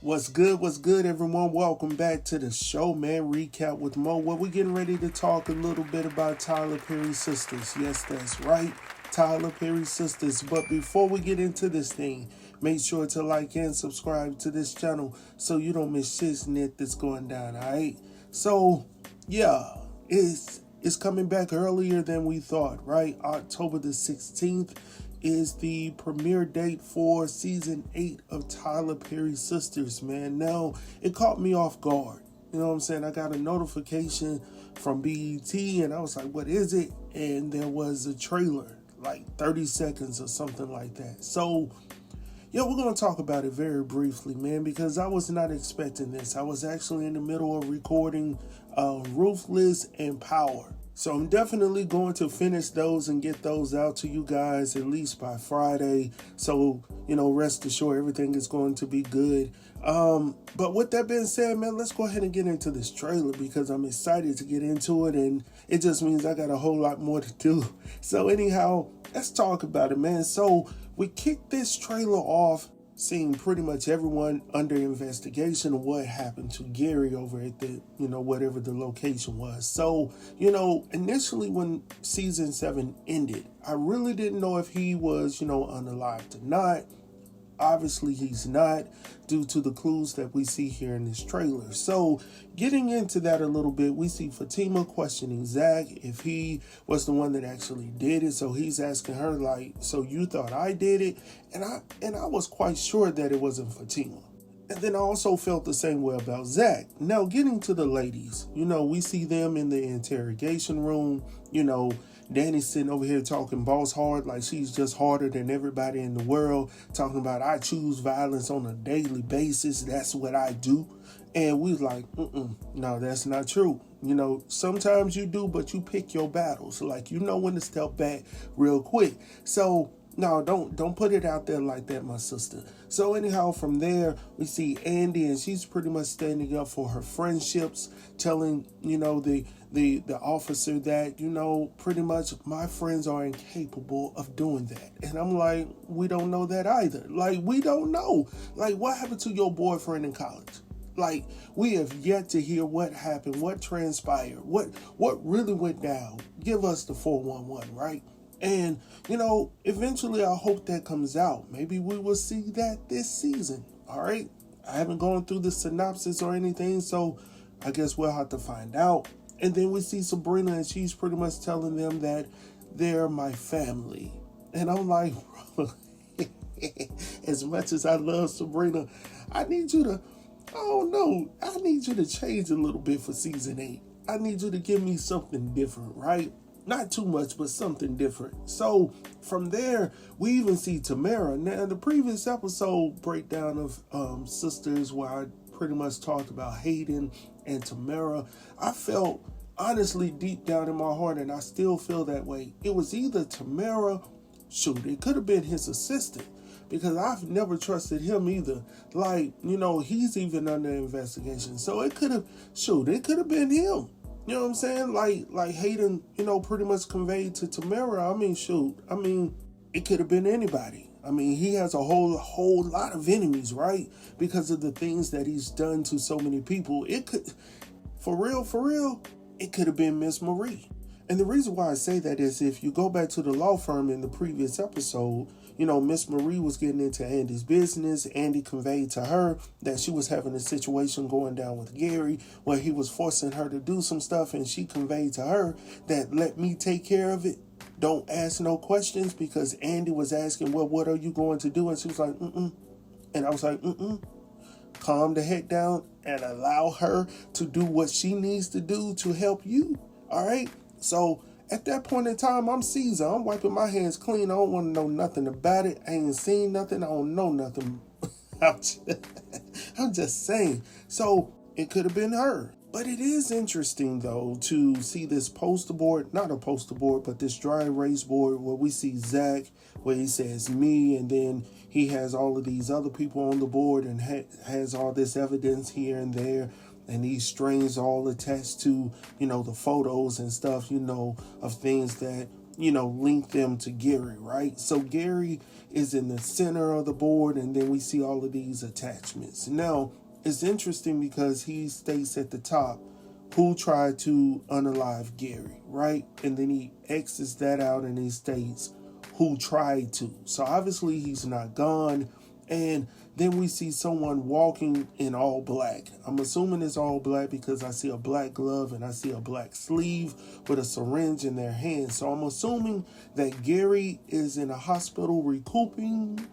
What's good, everyone? Welcome back to the show, man. Recap with Mo. Well, we're getting ready to talk a little bit about Tyler Perry's Sistas. Yes, that's right. Tyler Perry's Sistas. But before we get into this thing, make sure to like and subscribe to this channel so you don't miss shit that's going down, alright? So, yeah, it's coming back earlier than we thought, right? October the 16th is the premiere date for season 8 of Tyler Perry's Sistas, man. Now, it caught me off guard. You know what I'm saying? I got a notification from BET and I was like, what is it? And there was a trailer, like 30 seconds or something like that. So, yeah, we're going to talk about it very briefly, man, because I was not expecting this. I was actually in the middle of recording Ruthless and Power. So I'm definitely going to finish those and get those out to you guys at least by Friday. So, rest assured everything is going to be good. But with that being said, man, let's go ahead and get into this trailer because I'm excited to get into it. And it just means I got a whole lot more to do. So anyhow, let's talk about it, man. So we kicked this trailer off seeing pretty much everyone under investigation of what happened to Gary over at the, whatever the location was. So, initially when season 7 ended, I really didn't know if he was, unalived or not. Obviously, he's not, due to the clues that we see here in this trailer. So, getting into that a little bit, we see Fatima questioning Zach if he was the one that actually did it. So he's asking her, like, so you thought I did it? And I was quite sure that it wasn't Fatima. And then I also felt the same way about Zach. Now, getting to the ladies, we see them in the interrogation room, Danny's sitting over here talking boss hard like she's just harder than everybody in the world, talking about I choose violence on a daily basis. That's what I do. And we was like, no, that's not true. Sometimes you do, but you pick your battles. Like, when to step back real quick. So, no, don't put it out there like that, my sister. So anyhow, from there, we see Andy, and she's pretty much standing up for her friendships, telling, the officer that, pretty much my friends are incapable of doing that. And I'm like, we don't know that either. Like, we don't know. Like, what happened to your boyfriend in college? Like, we have yet to hear what happened, what transpired, what really went down. Give us the 411, right? And, eventually I hope that comes out. Maybe we will see that this season, all right? I haven't gone through the synopsis or anything, so I guess we'll have to find out. And then we see Sabrina, and she's pretty much telling them that they're my family. And I'm like, bro, as much as I love Sabrina, I need you to change a little bit for season 8. I need you to give me something different, right? Not too much, but something different. So from there, we even see Tamara. Now, in the previous episode breakdown of Sisters, where I pretty much talked about Hayden and Tamara, I felt honestly deep down in my heart, and I still feel that way. It was either Tamara, it could have been his assistant, because I've never trusted him either. Like, he's even under investigation. So it could have been him. You know what I'm saying? Like Hayden, pretty much conveyed to Tamara. It could have been anybody. He has a whole lot of enemies, right? Because of the things that he's done to so many people. It could, for real, it could have been Miss Marie. And the reason why I say that is if you go back to the law firm in the previous episode, Miss Marie was getting into Andy's business. Andy conveyed to her that she was having a situation going down with Gary where he was forcing her to do some stuff, and she conveyed to her that let me take care of it. Don't ask no questions, because Andy was asking, well, what are you going to do? And she was like, And I was like, calm the heck down and allow her to do what she needs to do to help you. All right. So at that point in time, I'm seasoned. I'm wiping my hands clean. I don't want to know nothing about it. I ain't seen nothing. I don't know nothing. I'm just saying. So it could have been her. But it is interesting, though, to see this poster board, not a poster board, but this dry erase board where we see Zach, where he says me, and then he has all of these other people on the board and has all this evidence here and there. And these strings all attached to, the photos and stuff, of things that link them to Gary, right? So Gary is in the center of the board, and then we see all of these attachments. Now, it's interesting because he states at the top who tried to unalive Gary, right? And then he X's that out and he states who tried to. So obviously he's not gone. And then we see someone walking in all black. I'm assuming it's all black because I see a black glove and I see a black sleeve with a syringe in their hand. So I'm assuming that Gary is in a hospital recouping,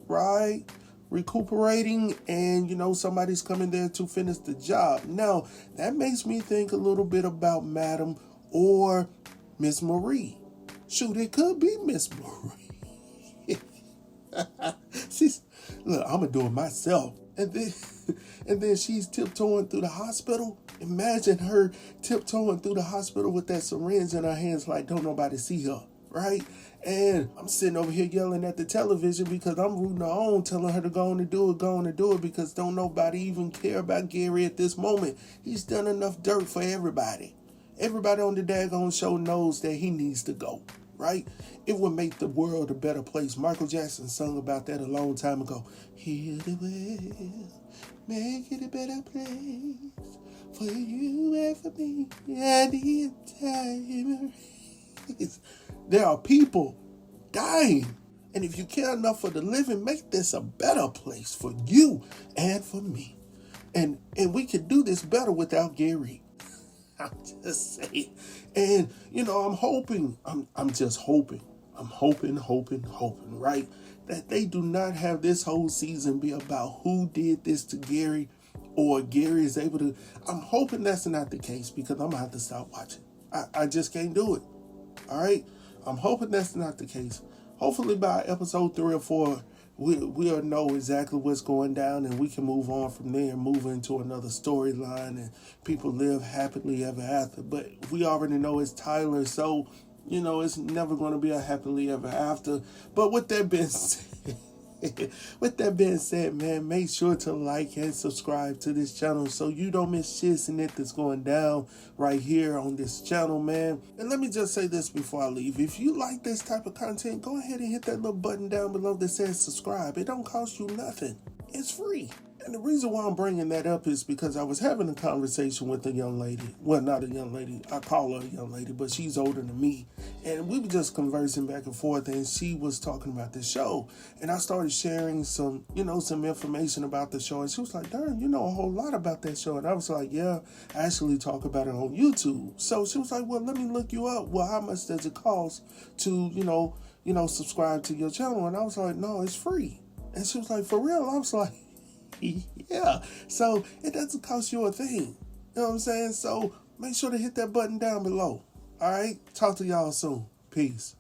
right? Recuperating, and somebody's coming there to finish the job. Now, that makes me think a little bit about Madam or Miss Marie. Shoot, it could be Miss Marie. Look, I'm gonna do it myself. And then she's tiptoeing through the hospital. Imagine her tiptoeing through the hospital with that syringe in her hands like don't nobody see her, right? And I'm sitting over here yelling at the television because I'm rooting her on, telling her to go on and do it, because don't nobody even care about Gary at this moment. He's done enough dirt for everybody. Everybody on the daggone show knows that he needs to go, right? It would make the world a better place. Michael Jackson sung about that a long time ago. Heal the world, make it a better place for you and for me and the entire race. There are people dying. And if you care enough for the living, make this a better place for you and for me. And we can do this better without Gary. I'm just saying. And, I'm hoping, I'm just hoping. I'm hoping, right? That they do not have this whole season be about who did this to Gary or Gary is able to. I'm hoping that's not the case because I'm going to have to stop watching. I just can't do it. All right? I'm hoping that's not the case. Hopefully by episode 3 or 4, we'll know exactly what's going down and we can move on from there and move into another storyline and people live happily ever after. But we already know it's Tyler, so, it's never going to be a happily ever after. But with that being said, man, make sure to like and subscribe to this channel so you don't miss shit and it that's going down right here on this channel, man. And let me just say this before I leave. If you like this type of content, go ahead and hit that little button down below that says subscribe. It don't cost you nothing. It's free. And the reason why I'm bringing that up is because I was having a conversation with a young lady. Well, not a young lady. I call her a young lady, but she's older than me. And we were just conversing back and forth, and she was talking about the show. And I started sharing some information about the show. And she was like, darn, you know a whole lot about that show. And I was like, yeah, I actually talk about it on YouTube. So she was like, well, let me look you up. Well, how much does it cost to, subscribe to your channel? And I was like, no, it's free. And she was like, for real? I was like, yeah, so it doesn't cost you a thing. You know what I'm saying? So make sure to hit that button down below. All right, talk to y'all soon. Peace.